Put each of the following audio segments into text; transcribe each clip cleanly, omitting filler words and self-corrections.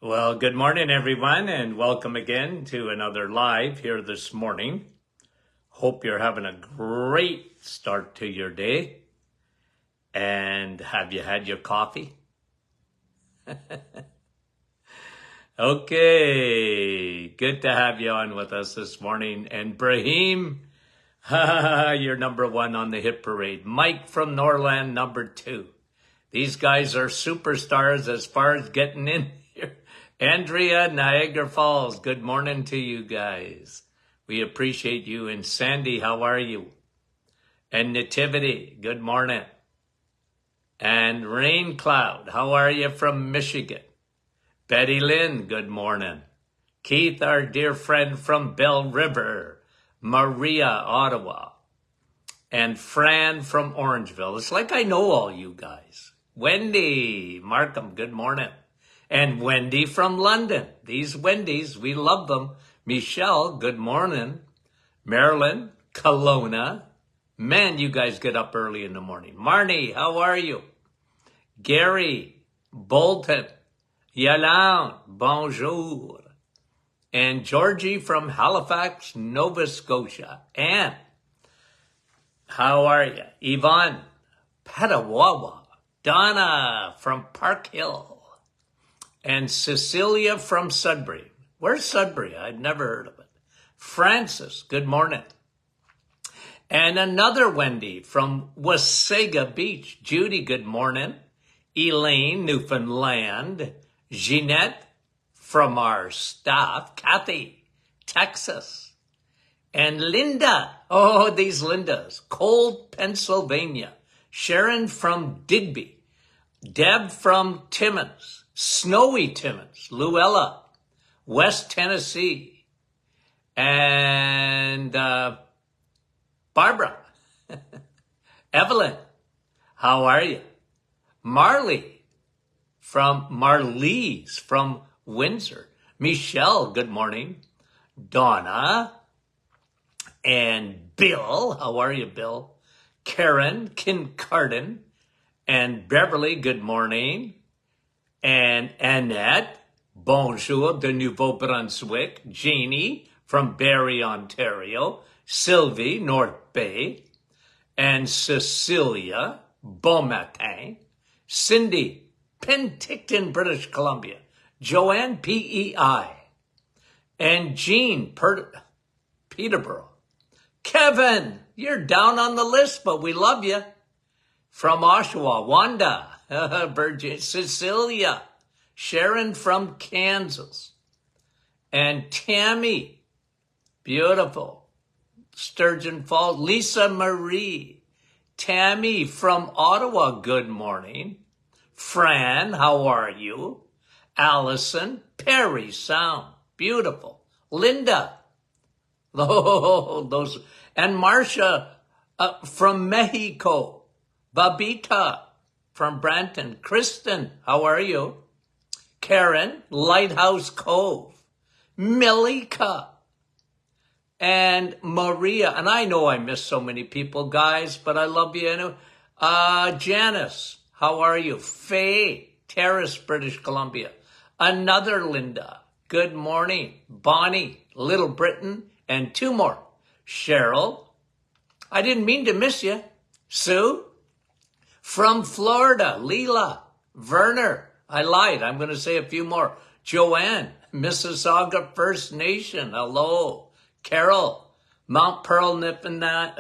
Well, good morning, everyone, and welcome again to another live here this morning. Hope you're having a great start to your day. And have you had your coffee? Okay, good to have you on with us this morning. And Brahim, you're number one on the hit parade. Mike from Norland, number two. These guys are superstars as far as getting in here. Andrea, Niagara Falls, good morning to you guys. We appreciate you. And Sandy, how are you? And Nativity, good morning. And Rain Cloud, how are you from Michigan? Betty Lynn, good morning. Keith, our dear friend from Bell River. Maria, Ottawa. And Fran from Orangeville. It's like I know all you guys. Wendy, Markham, good morning. And Wendy from London. These Wendy's, we love them. Michelle, good morning. Marilyn, Kelowna. Man, you guys get up early in the morning. Marnie, how are you? Gary, Bolton, Yalon, bonjour. And Georgie from Halifax, Nova Scotia. Anne, how are you? Yvonne, Petawawa. Donna from Park Hill. And Cecilia from Sudbury. Where's Sudbury? I'd never heard of it. Francis, good morning. And another Wendy from Wasaga Beach. Judy, good morning. Elaine, Newfoundland. Jeanette from our staff. Kathy, Texas. And Linda. Oh, these Lindas. Cold, Pennsylvania. Sharon from Digby. Deb from Timmins. Snowy Timmins, Luella, West Tennessee, and Barbara, Evelyn, how are you? Marley's from Windsor. Michelle, good morning. Donna, and Bill, how are you, Bill? Karen, Kincardine, and Beverly, good morning. And Annette, bonjour de Nouveau-Brunswick. Jeannie from Barrie, Ontario. Sylvie, North Bay. And Cecilia, bon matin. Cindy, Penticton, British Columbia. Joanne, PEI. And Jean, Peterborough. Kevin, you're down on the list, but we love you. From Oshawa, Wanda. Virgin, Cecilia, Sharon from Kansas, and Tammy, beautiful, Sturgeon Falls, Lisa Marie, Tammy from Ottawa, good morning, Fran, how are you? Allison, Perry Sound, beautiful, Linda, oh, those, and Marcia from Mexico, Babita, from Branton. Kristen, how are you? Karen, Lighthouse Cove. Milika. And Maria. And I know I miss so many people, guys, but I love you anyway. Janice, how are you? Faye, Terrace, British Columbia. Another Linda. Good morning. Bonnie, Little Britain. And two more. Cheryl. I didn't mean to miss you. Sue. From Florida, Leela, Werner, I lied, I'm going to say a few more. Joanne, Mississauga First Nation, hello. Carol, Mount Pearl, Newfoundland,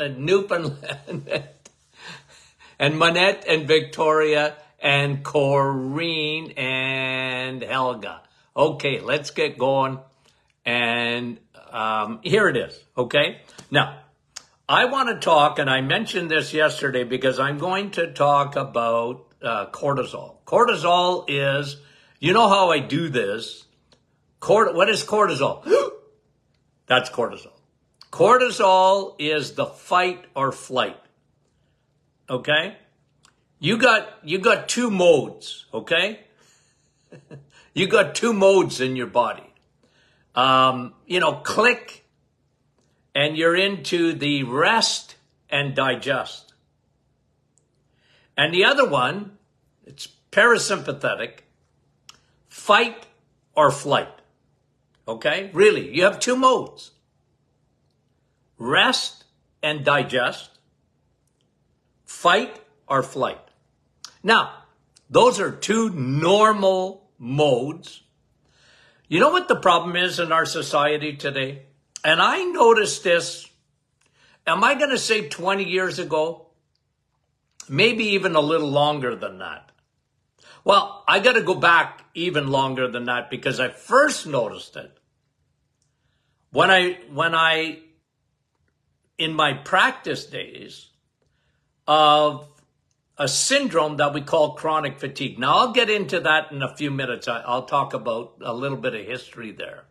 and Manette and Victoria and Corrine and Helga. Okay, let's get going. And here it is, okay? Now, I want to talk, and I mentioned this yesterday because I'm going to talk about cortisol. Cortisol is, you know how I do this. What is cortisol? That's cortisol. Cortisol is the fight or flight. Okay? You got two modes, okay? You got two modes in your body. Click, and you're into the rest and digest. And the other one, it's parasympathetic, fight or flight. Okay? Really, you have two modes. Rest and digest, fight or flight. Now, those are two normal modes. You know what the problem is in our society today? And I noticed this, am I going to say 20 years ago? Maybe even a little longer than that. Well, I got to go back even longer than that because I first noticed it when I in my practice days of a syndrome that we call chronic fatigue. Now, I'll get into that in a few minutes. I'll talk about a little bit of history there.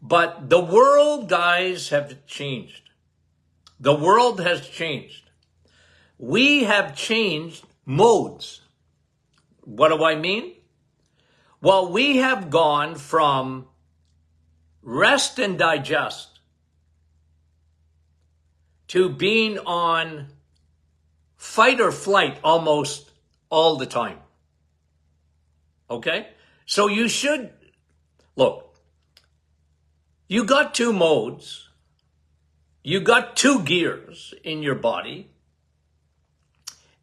But the world, guys, have changed. The world has changed. We have changed modes. What do I mean? Well, we have gone from rest and digest to being on fight or flight almost all the time. Okay? So you should, look, you got two modes, you got two gears in your body,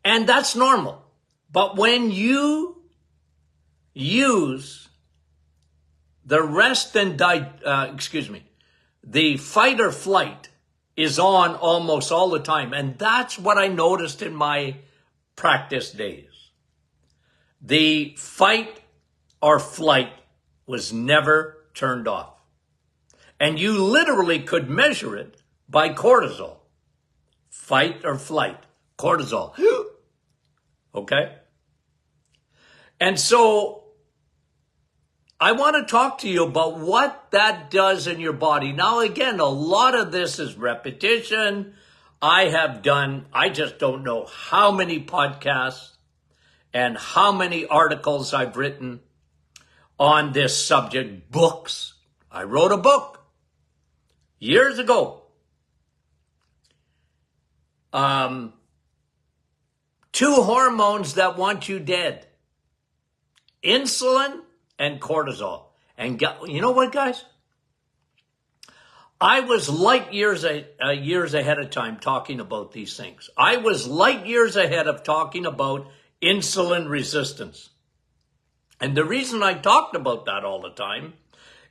and that's normal. But when you use the rest and the fight or flight is on almost all the time. And that's what I noticed in my practice days. The fight or flight was never turned off. And you literally could measure it by cortisol. Fight or flight. Cortisol. Okay? And so I want to talk to you about what that does in your body. Now, again, a lot of this is repetition. I just don't know how many podcasts and how many articles I've written on this subject, books. I wrote a book years ago. Two hormones that want you dead. Insulin and cortisol. And you know what, guys? I was light years ahead of time talking about these things. I was light years ahead of talking about insulin resistance. And the reason I talked about that all the time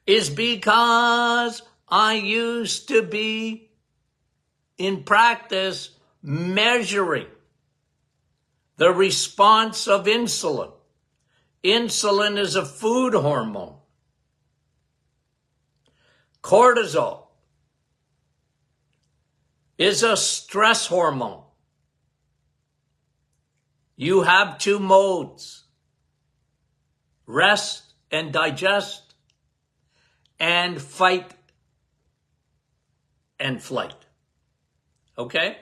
is because I used to be in practice measuring the response of insulin. Insulin is a food hormone. Cortisol is a stress hormone. You have two modes, rest and digest, and fight and flight. Okay?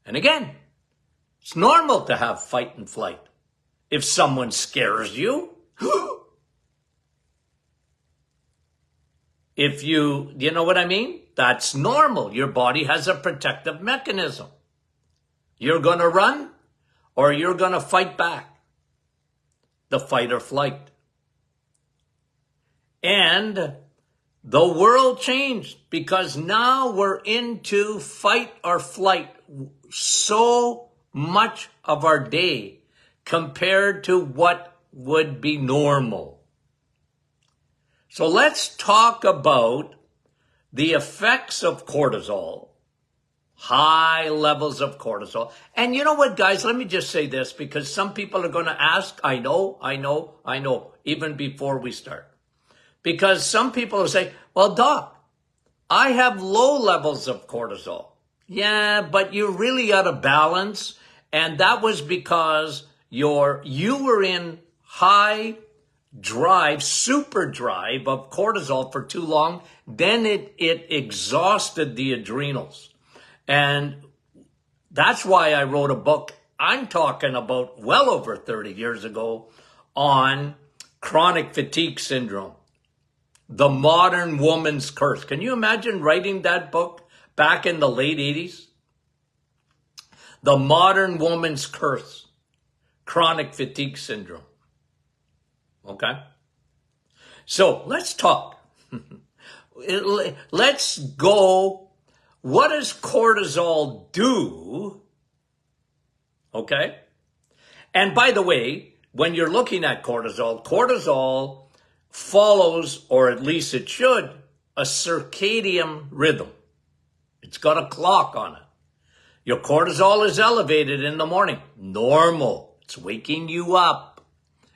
And again, it's normal to have fight and flight. If someone scares you, you know what I mean? That's normal. Your body has a protective mechanism. You're going to run or you're going to fight back. The fight or flight. And the world changed because now we're into fight or flight so much of our day compared to what would be normal. So let's talk about the effects of cortisol, high levels of cortisol. And you know what, guys, let me just say this because some people are going to ask, I know, even before we start. Because some people will say, well, Doc, I have low levels of cortisol. Yeah, but you're really out of balance. And that was because you were in high drive, super drive of cortisol for too long. Then it exhausted the adrenals. And that's why I wrote a book I'm talking about well over 30 years ago on chronic fatigue syndrome, the modern woman's curse. Can you imagine writing that book back in the late 80s? The modern woman's curse. Chronic fatigue syndrome. Okay? So let's talk. Let's go. What does cortisol do? Okay. And by the way, when you're looking at cortisol, cortisol follows, or at least it should, a circadian rhythm. It's got a clock on it. Your cortisol is elevated in the morning. Normal. It's waking you up.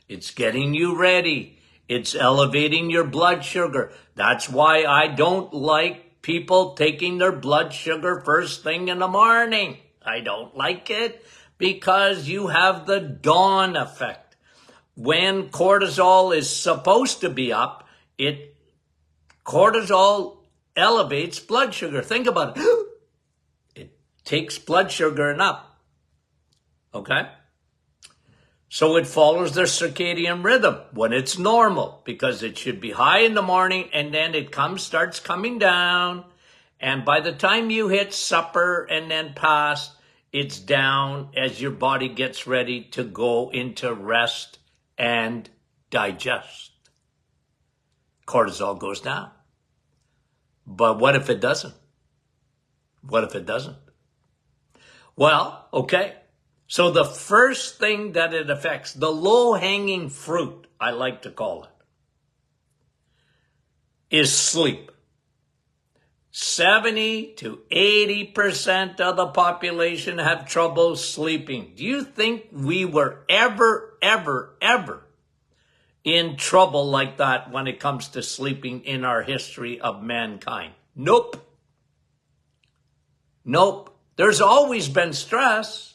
It's getting you ready. It's elevating your blood sugar. That's why I don't like people taking their blood sugar first thing in the morning. I don't like it because you have the dawn effect. When cortisol is supposed to be up, cortisol elevates blood sugar. Think about it. It takes blood sugar and up. Okay? So it follows their circadian rhythm when it's normal, because it should be high in the morning and then it starts coming down. And by the time you hit supper and then past, it's down as your body gets ready to go into rest and digest. Cortisol goes down. But what if it doesn't? What if it doesn't? Well, okay. So the first thing that it affects, the low-hanging fruit, I like to call it, is sleep. 70 to 80% of the population have trouble sleeping. Do you think we were ever in trouble like that when it comes to sleeping in our history of mankind? Nope. Nope. There's always been stress.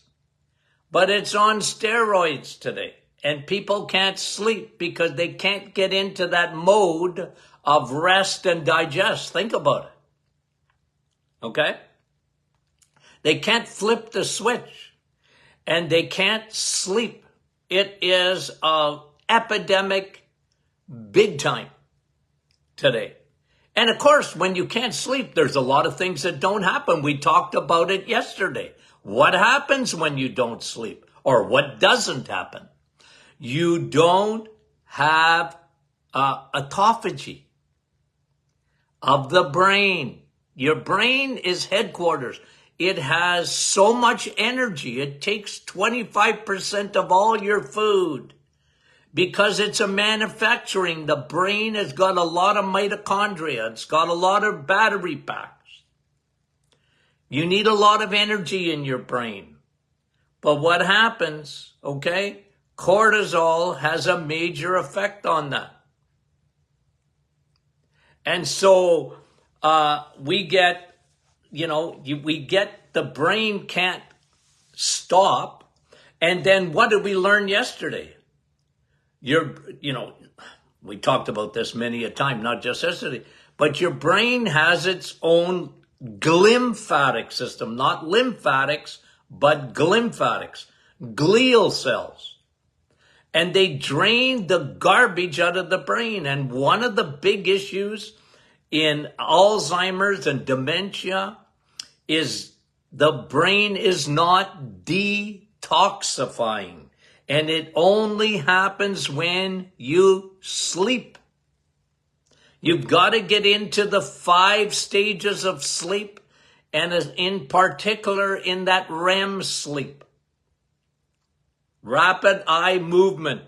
But it's on steroids today. And people can't sleep because they can't get into that mode of rest and digest. Think about it. Okay? They can't flip the switch. And they can't sleep. It is an epidemic big time today. And of course, when you can't sleep, there's a lot of things that don't happen. We talked about it yesterday. What happens when you don't sleep? Or what doesn't happen? You don't have autophagy of the brain. Your brain is headquarters. It has so much energy. It takes 25% of all your food because it's a manufacturing. The brain has got a lot of mitochondria. It's got a lot of battery packs. You need a lot of energy in your brain. But what happens, okay? Cortisol has a major effect on that. And so we get the brain can't stop. And then what did we learn yesterday? We talked about this many a time, not just yesterday, but your brain has its own glymphatic system, not lymphatics, but glymphatic, glial cells. And they drain the garbage out of the brain. And one of the big issues in Alzheimer's and dementia is the brain is not detoxifying. And it only happens when you sleep. You've got to get into the 5 stages of sleep, and in particular in that REM sleep. Rapid eye movement.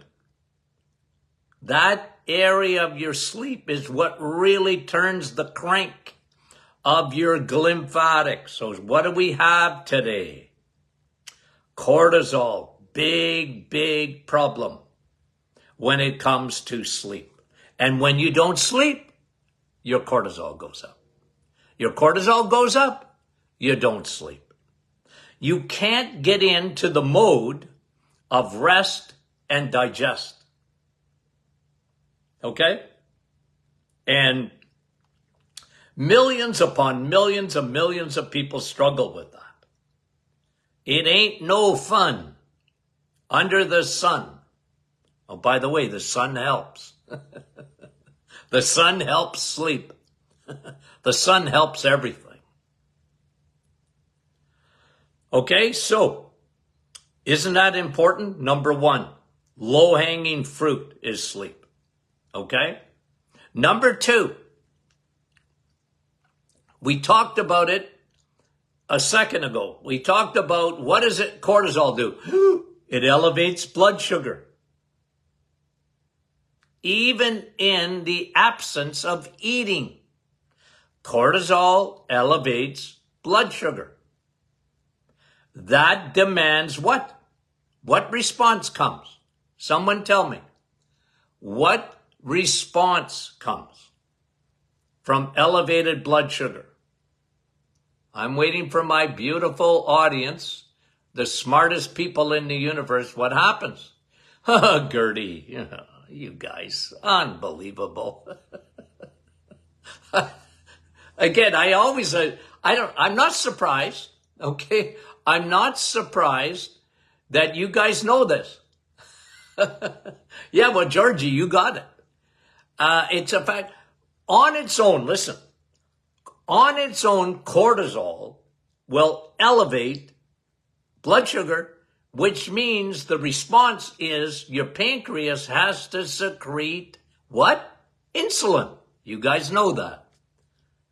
That area of your sleep is what really turns the crank of your glymphatics. So what do we have today? Cortisol, big problem when it comes to sleep. And when you don't sleep, your cortisol goes up. Your cortisol goes up, you don't sleep. You can't get into the mode of rest and digest. Okay? And millions upon millions of people struggle with that. It ain't no fun under the sun. Oh, by the way, the sun helps. The sun helps sleep. The sun helps everything. Okay, so isn't that important? Number 1, low-hanging fruit is sleep. Okay? Number two, we talked about it a second ago. We talked about what does it cortisol do? It elevates blood sugar. Even in the absence of eating, cortisol elevates blood sugar. That demands what? What response comes? Someone tell me. What response comes from elevated blood sugar? I'm waiting for my beautiful audience, the smartest people in the universe. What happens? Gertie, you guys, unbelievable. Again, I'm not surprised, okay? I'm not surprised that you guys know this. Yeah, well, Georgie, you got it. It's a fact. On its own, listen, on its own, cortisol will elevate blood sugar, which means the response is your pancreas has to secrete what? Insulin. You guys know that.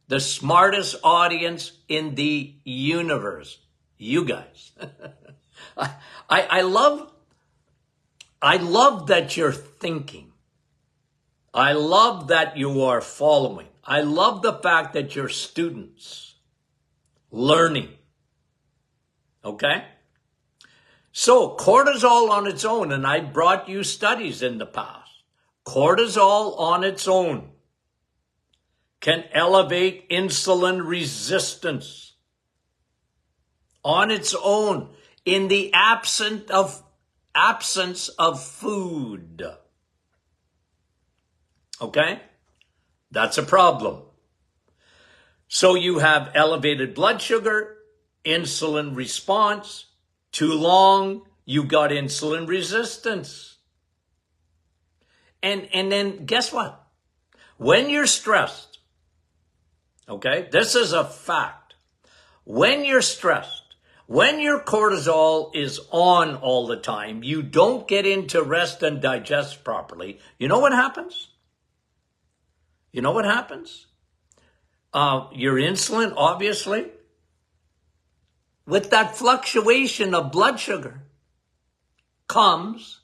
The smartest audience in the universe. You guys. I love that you're thinking. I love that you are following. I love the fact that you're students learning. Okay? So cortisol on its own, and I brought you studies in the past. Cortisol on its own can elevate insulin resistance. On its own, in the absence of food. Okay? That's a problem. So you have elevated blood sugar, insulin response. Too long, you got insulin resistance. And then guess what? When you're stressed, okay, this is a fact. When you're stressed, when your cortisol is on all the time, you don't get into rest and digest properly. You know what happens? You know what happens? Your insulin, obviously, with that fluctuation of blood sugar, comes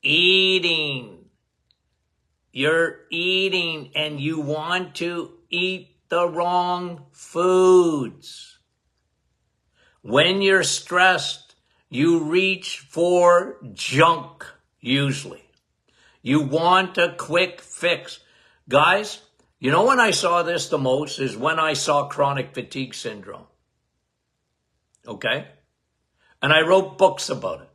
eating. You're eating and you want to eat the wrong foods. When you're stressed, you reach for junk, usually. You want a quick fix. Guys, you know when I saw this the most is when I saw chronic fatigue syndrome. Okay? And I wrote books about it.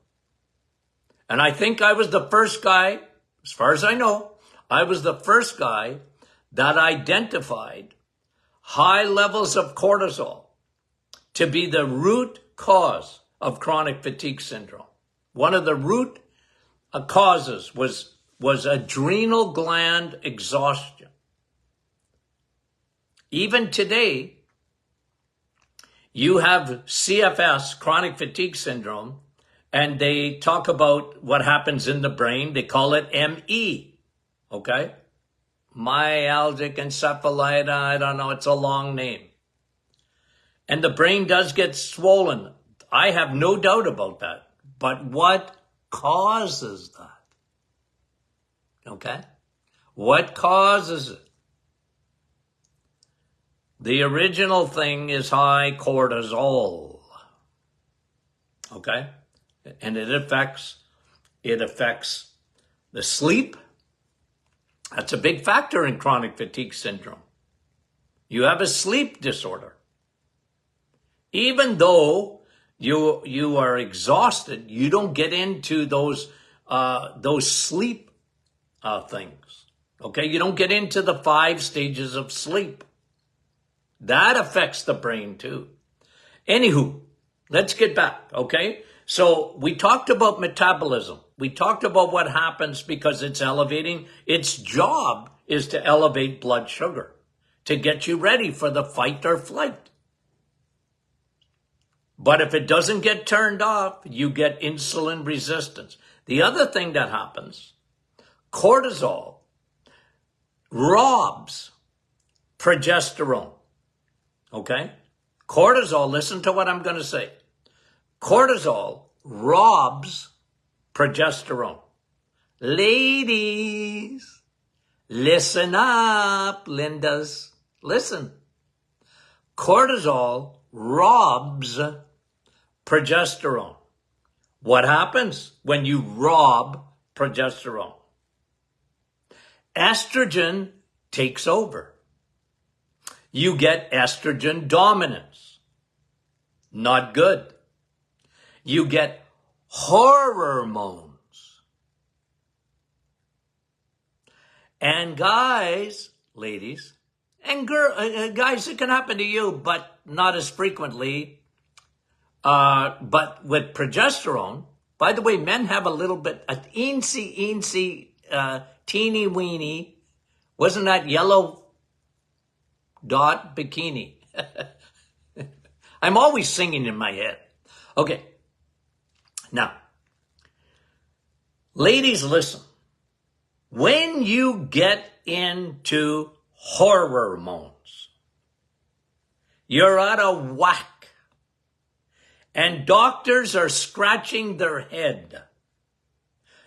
And I think I was the first guy, as far as I know, I was the first guy that identified high levels of cortisol to be the root cause of chronic fatigue syndrome. One of the root causes was adrenal gland exhaustion. Even today, you have CFS, chronic fatigue syndrome, and they talk about what happens in the brain. They call it ME, okay? Myalgic encephalitis, I don't know, it's a long name. And the brain does get swollen. I have no doubt about that. But what causes that? Okay? What causes it? The original thing is high cortisol. Okay? And it affects the sleep. That's a big factor in chronic fatigue syndrome. You have a sleep disorder. Even though you are exhausted, you don't get into those sleep things. Okay, you don't get into the 5 stages of sleep. That affects the brain too. Anywho, let's get back. Okay, so we talked about metabolism. We talked about what happens because it's elevating. Its job is to elevate blood sugar to get you ready for the fight or flight. But if it doesn't get turned off, you get insulin resistance. The other thing that happens, cortisol robs progesterone. Okay? Cortisol, listen to what I'm going to say. Cortisol robs progesterone. Ladies, listen up, Lindas. Listen. Cortisol robs progesterone. What happens when you rob progesterone? Estrogen takes over. You get estrogen dominance. Not good. You get hormones. And guys, ladies, and guys, it can happen to you, but not as frequently. But with progesterone, by the way, men have a little bit, a teensy, teeny weeny, wasn't that yellow dot bikini? I'm always singing in my head. Okay. Now, ladies, listen. When you get into hormones, you're out of whack. And doctors are scratching their head.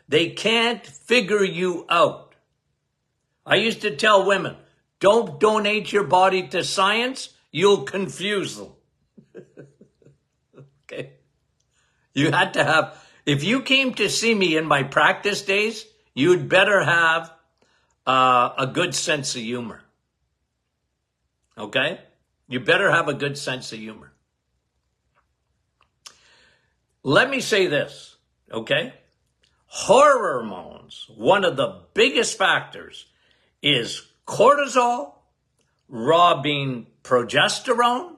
They can't figure you out. I used to tell women, don't donate your body to science, you'll confuse them. Okay? You had to have, if you came to see me in my practice days, you'd better have a good sense of humor. Okay? You better have a good sense of humor. Let me say this, okay? Hormones, one of the biggest factors is cortisol, robbing progesterone,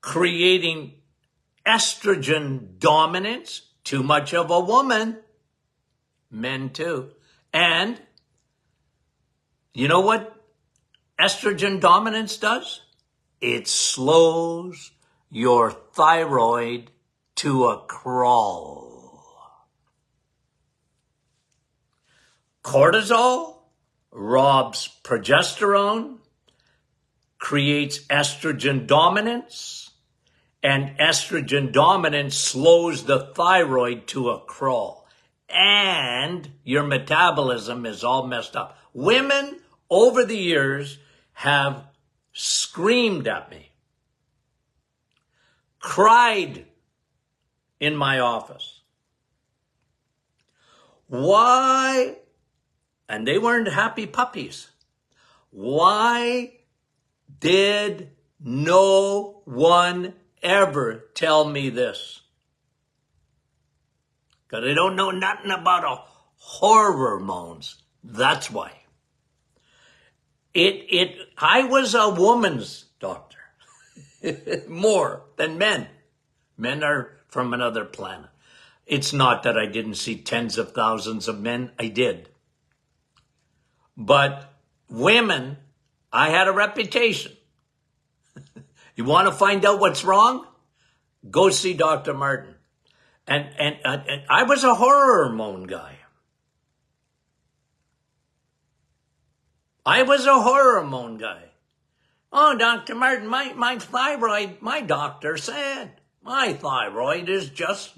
creating estrogen dominance, too much of a woman, men too. And you know what estrogen dominance does? It slows your thyroid to a crawl. Cortisol robs progesterone, creates estrogen dominance, and estrogen dominance slows the thyroid to a crawl. And your metabolism is all messed up. Women over the years have screamed at me, cried in my office. Why? And they weren't happy puppies. Why did no one ever tell me this? Because they don't know nothing about hormones. That's why. I was a woman's doctor. More than men. Men are from another planet. It's not that I didn't see tens of thousands of men. I did. But women, I had a reputation. You want to find out what's wrong? Go see Dr. Martin. And I was a hormone guy. I was a hormone guy. Oh, Dr. Martin, my thyroid, my doctor said, my thyroid is just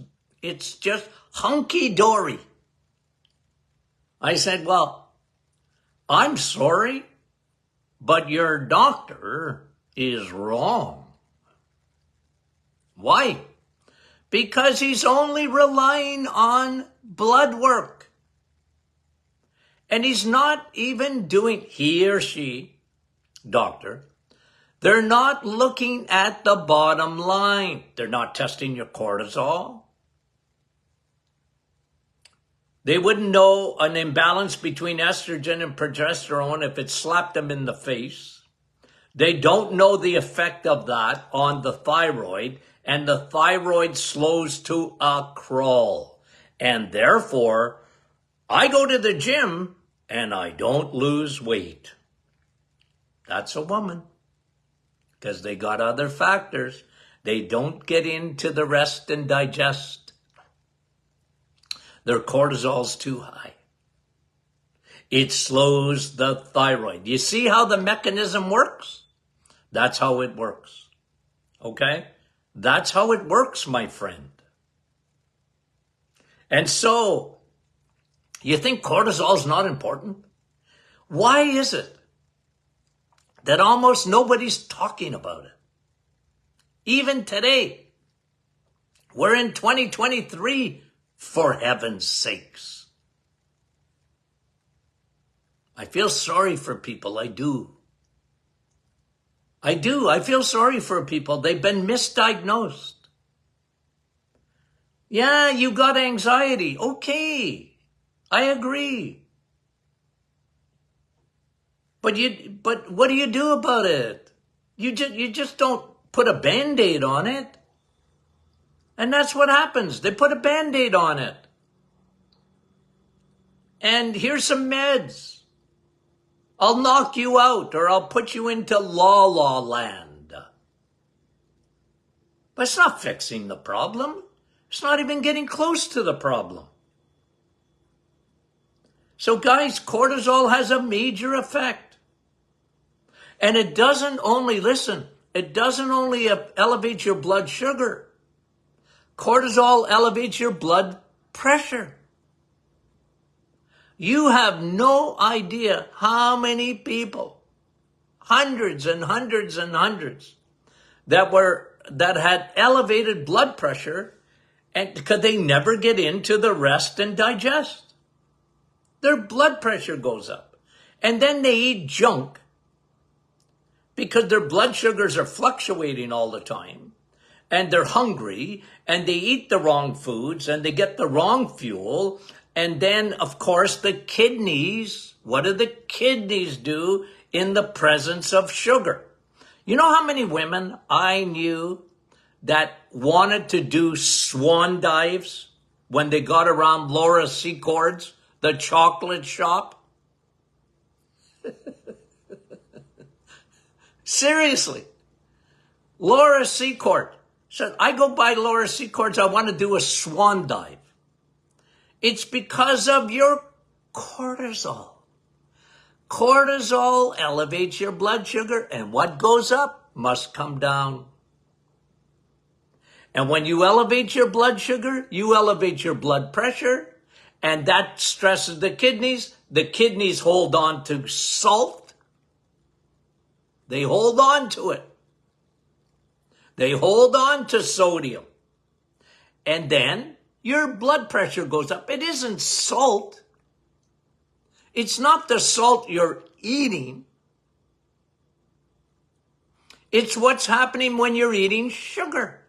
hunky-dory. I said, well, I'm sorry, but your doctor is wrong. Why? Because he's only relying on blood work. And he's not even doing, he or she, doctor, they're not looking at the bottom line. They're not testing your cortisol. They wouldn't know an imbalance between estrogen and progesterone if it slapped them in the face. They don't know the effect of that on the thyroid, and the thyroid slows to a crawl. And therefore, I go to the gym and I don't lose weight. That's a woman. Because they got other factors. They don't get into the rest and digest. Their cortisol's too high. It slows the thyroid. You see how the mechanism works? That's how it works. Okay? That's how it works, my friend. And so, you think cortisol is not important? Why is it that almost nobody's talking about it? Even today, we're in 2023, for heaven's sakes. I feel sorry for people, I do. I feel sorry for people. They've been misdiagnosed. Yeah, you got anxiety. Okay, I agree. But what do you do about it? You just don't put a Band-Aid on it. And that's what happens. They put a Band-Aid on it. And here's some meds. I'll knock you out, or I'll put you into la land. But it's not fixing the problem. It's not even getting close to the problem. So guys, cortisol has a major effect. And it doesn't only, listen, it doesn't only elevate your blood sugar. Cortisol elevates your blood pressure. You have no idea how many people, hundreds and hundreds and hundreds, that had elevated blood pressure, and because they never get into the rest and digest. Their blood pressure goes up. And then they eat junk because their blood sugars are fluctuating all the time. And they're hungry, and they eat the wrong foods, and they get the wrong fuel. And then, of course, the kidneys, what do the kidneys do in the presence of sugar? You know how many women I knew that wanted to do swan dives when they got around Laura Seacord's, the chocolate shop? Seriously. Laura Secord said, I go by Laura Secord's, I want to do a swan dive. It's because of your cortisol. Cortisol elevates your blood sugar, and what goes up must come down. And when you elevate your blood sugar, you elevate your blood pressure, and that stresses the kidneys. The kidneys hold on to salt. They hold on to it. They hold on to sodium. And then your blood pressure goes up. It isn't salt. It's not the salt you're eating. It's what's happening when you're eating sugar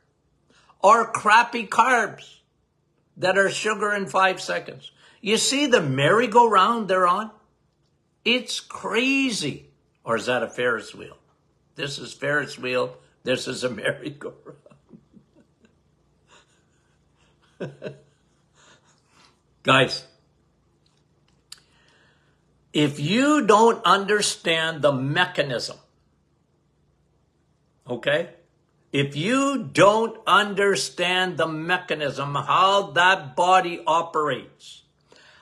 or crappy carbs that are sugar in 5 seconds. You see the merry-go-round they're on? It's crazy. Or is that a Ferris wheel? This is Ferris wheel. This is a merry-go-round. Guys, if you don't understand the mechanism, okay? If you don't understand the mechanism, how that body operates,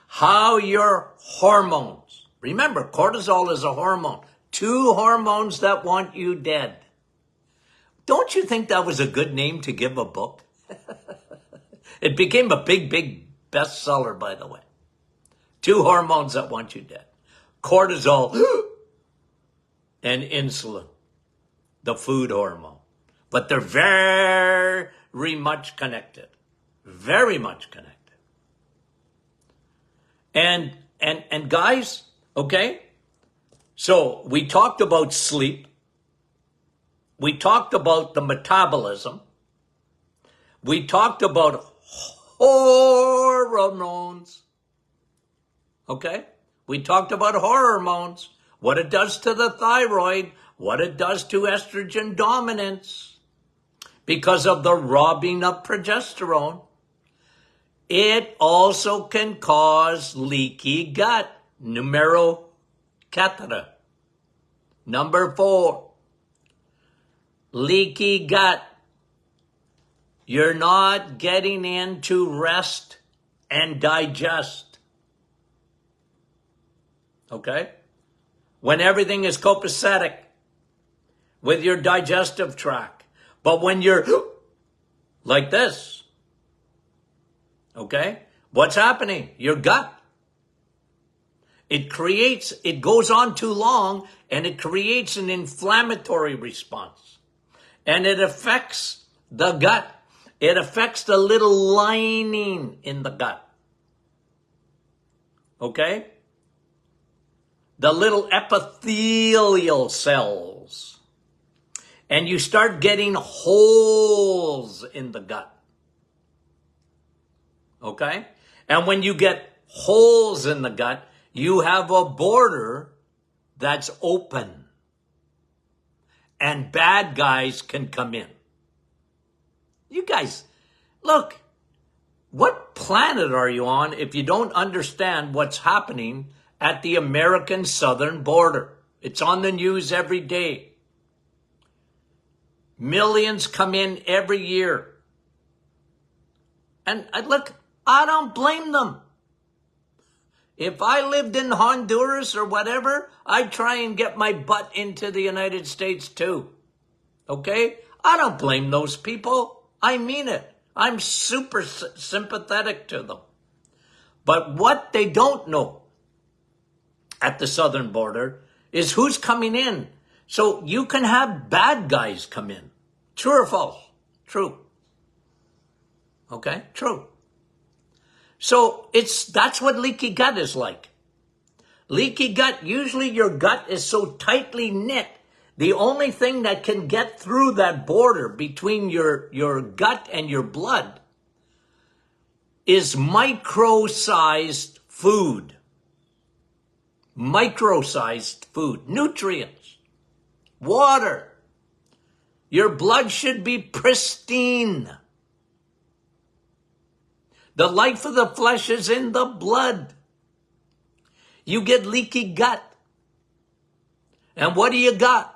how your hormones, remember, cortisol is a hormone, 2 hormones that want you dead. Don't you think that was a good name to give a book? It became a big bestseller, by the way. 2 hormones that want you dead. Cortisol and insulin, the food hormone. But they're very much connected. Very much connected. And guys, okay? So we talked about sleep. We talked about the metabolism. We talked about hormones. Okay? We talked about hormones, what it does to the thyroid, what it does to estrogen dominance because of the robbing of progesterone. It also can cause leaky gut, numero catheter. Number 4, leaky gut. You're not getting into rest and digest. Okay? When everything is copacetic with your digestive tract. But when you're like this, okay? What's happening? Your gut. It goes on too long and it creates an inflammatory response. And it affects the gut. It affects the little lining in the gut. Okay? The little epithelial cells. And you start getting holes in the gut. Okay? And when you get holes in the gut, you have a border that's open. And bad guys can come in. You guys, look, what planet are you on if you don't understand what's happening at the American southern border? It's on the news every day. Millions come in every year. And look, I don't blame them. If I lived in Honduras or whatever, I'd try and get my butt into the United States too. Okay? I don't blame those people. I mean it. I'm super sympathetic to them. But what they don't know at the southern border is who's coming in. So you can have bad guys come in. True or false? True. Okay? True. So that's what leaky gut is like. Leaky gut, usually your gut is so tightly knit. The only thing that can get through that border between your gut and your blood is micro-sized food. Micro-sized food. Nutrients. Water. Your blood should be pristine. The life of the flesh is in the blood. You get leaky gut. And what do you got?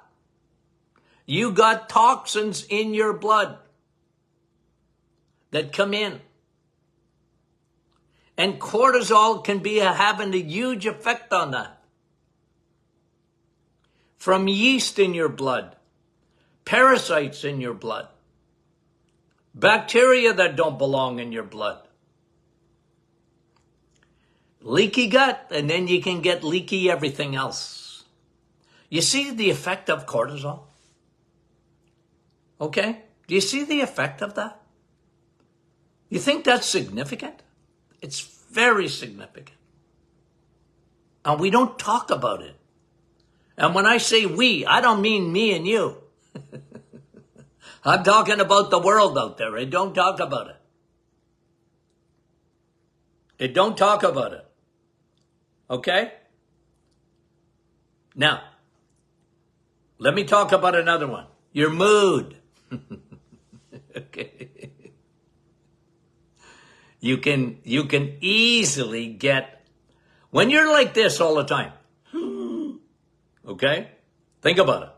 You got toxins in your blood that come in. And cortisol can be having a huge effect on that. From yeast in your blood, parasites in your blood, bacteria that don't belong in your blood. Leaky gut, and then you can get leaky everything else. You see the effect of cortisol? Okay? Do you see the effect of that? You think that's significant? It's very significant. And we don't talk about it. And when I say we, I don't mean me and you. I'm talking about the world out there. It don't talk about it. It don't talk about it. Okay? Now, let me talk about another one. Your mood. Okay. You can easily get, when you're like this all the time, okay? Think about it.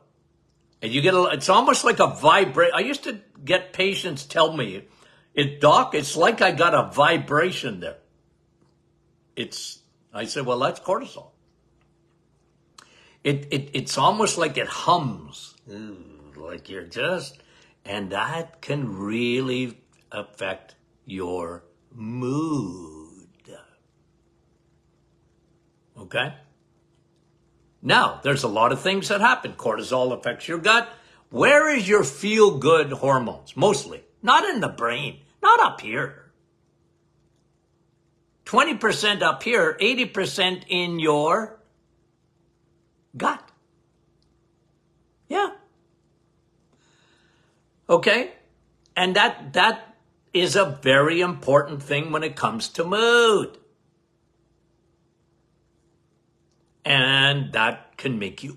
And you get it's almost like a vibration. I used to get patients tell me, Doc, it's like I got a vibration there. I said, well, that's cortisol. It's almost like it hums. Like you're just, and that can really affect your mood. Okay? Now, there's a lot of things that happen. Cortisol affects your gut. Where is your feel-good hormones? Mostly. Not in the brain. Not up here. 20% up here, 80% in your gut. Yeah. Okay? And that is a very important thing when it comes to mood. And that can make you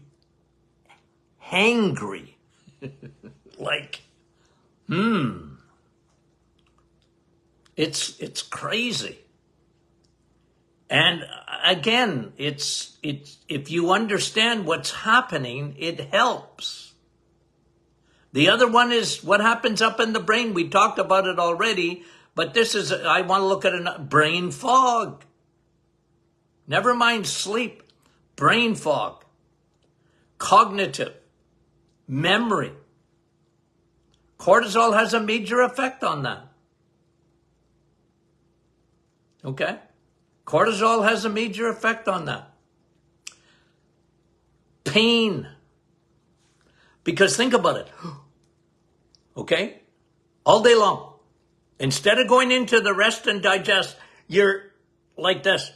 hangry. Like, It's crazy. And again, it's if you understand what's happening, it helps. The other one is what happens up in the brain. We talked about it already, but I want to look at brain fog. Never mind sleep. brain fog, cognitive, memory. Cortisol has a major effect on that. Okay? Cortisol has a major effect on that. Pain. Because think about it. Okay? All day long. Instead of going into the rest and digest, you're like this.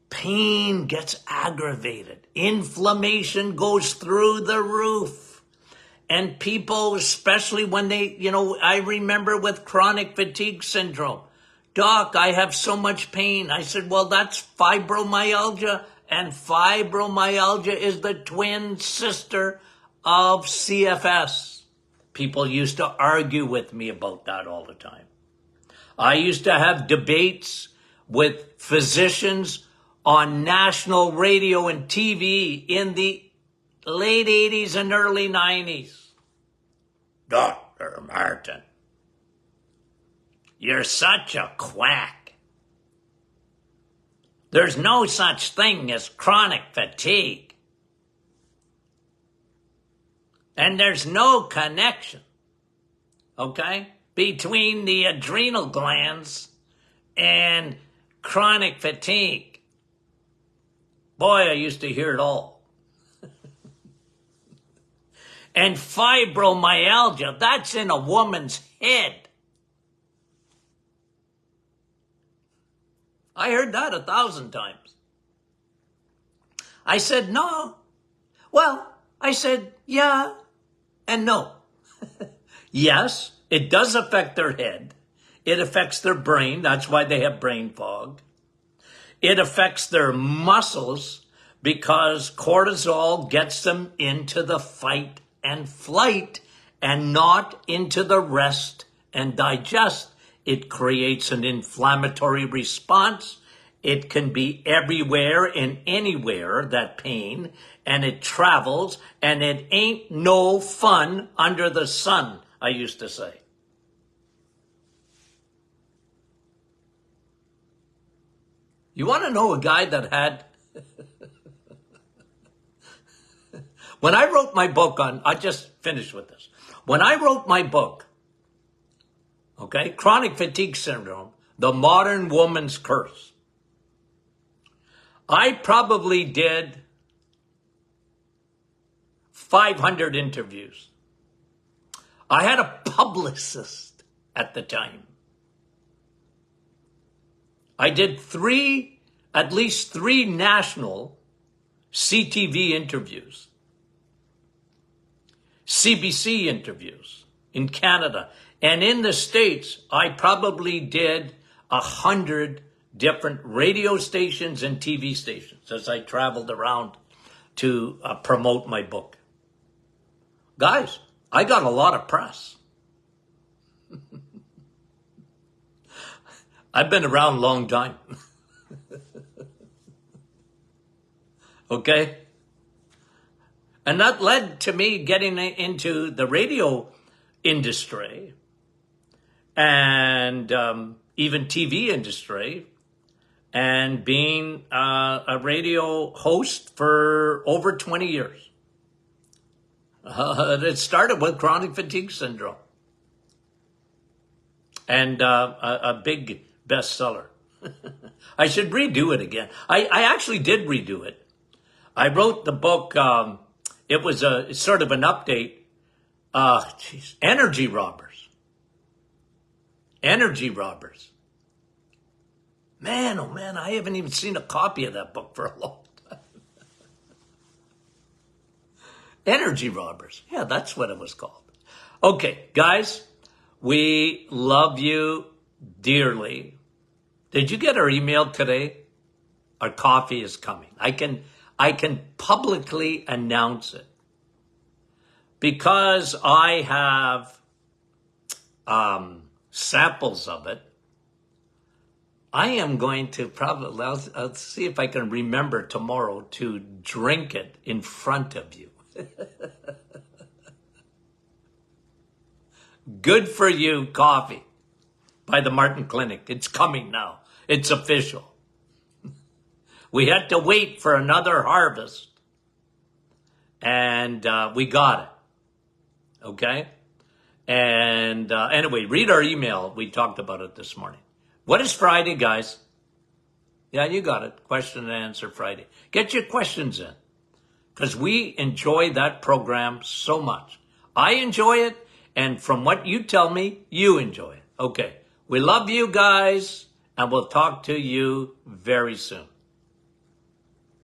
Pain gets aggravated. Inflammation goes through the roof. And people, especially when they, I remember with chronic fatigue syndrome, Doc, I have so much pain. I said, well, that's fibromyalgia. And fibromyalgia is the twin sister of CFS. People used to argue with me about that all the time. I used to have debates with physicians on national radio and TV in the late 80s and early 90s. Dr. Martin, you're such a quack. There's no such thing as chronic fatigue. And there's no connection, okay, between the adrenal glands and chronic fatigue. Boy, I used to hear it all. And fibromyalgia, that's in a woman's head. I heard that 1,000 times. I said, no. Well, I said, yeah and no. Yes, it does affect their head. It affects their brain. That's why they have brain fog. It affects their muscles because cortisol gets them into the fight and flight and not into the rest and digest. It creates an inflammatory response. It can be everywhere and anywhere, that pain, and it travels, and it ain't no fun under the sun, I used to say. You want to know a guy that had... When I wrote my book I just finished with this. When I wrote my book, okay, Chronic Fatigue Syndrome, The Modern Woman's Curse, I probably did 500 interviews. I had a publicist at the time. I did at least three national CTV interviews, CBC interviews in Canada. And in the States, I probably did 100 different radio stations and TV stations as I traveled around to promote my book. Guys, I got a lot of press. I've been around a long time. Okay? And that led to me getting into the radio industry and even TV industry and being a radio host for over 20 years. It started with chronic fatigue syndrome and a big bestseller. I should redo it again. I actually did redo it. I wrote the book. It was sort of an update. Energy robbers. Energy robbers. Man, oh man, I haven't even seen a copy of that book for a long time. Energy robbers. Yeah, that's what it was called. Okay, guys, we love you dearly. Did you get our email today? Our coffee is coming. I can publicly announce it because I have samples of it. I am going to probably, I'll see if I can remember tomorrow to drink it in front of you. Good for you coffee by the Martin Clinic. It's coming now. It's official. We had to wait for another harvest. And we got it. Okay? And anyway, read our email. We talked about it this morning. What is Friday, guys? Yeah, you got it. Question and answer Friday. Get your questions in. Because we enjoy that program so much. I enjoy it. And from what you tell me, you enjoy it. Okay. We love you guys. And we'll talk to you very soon.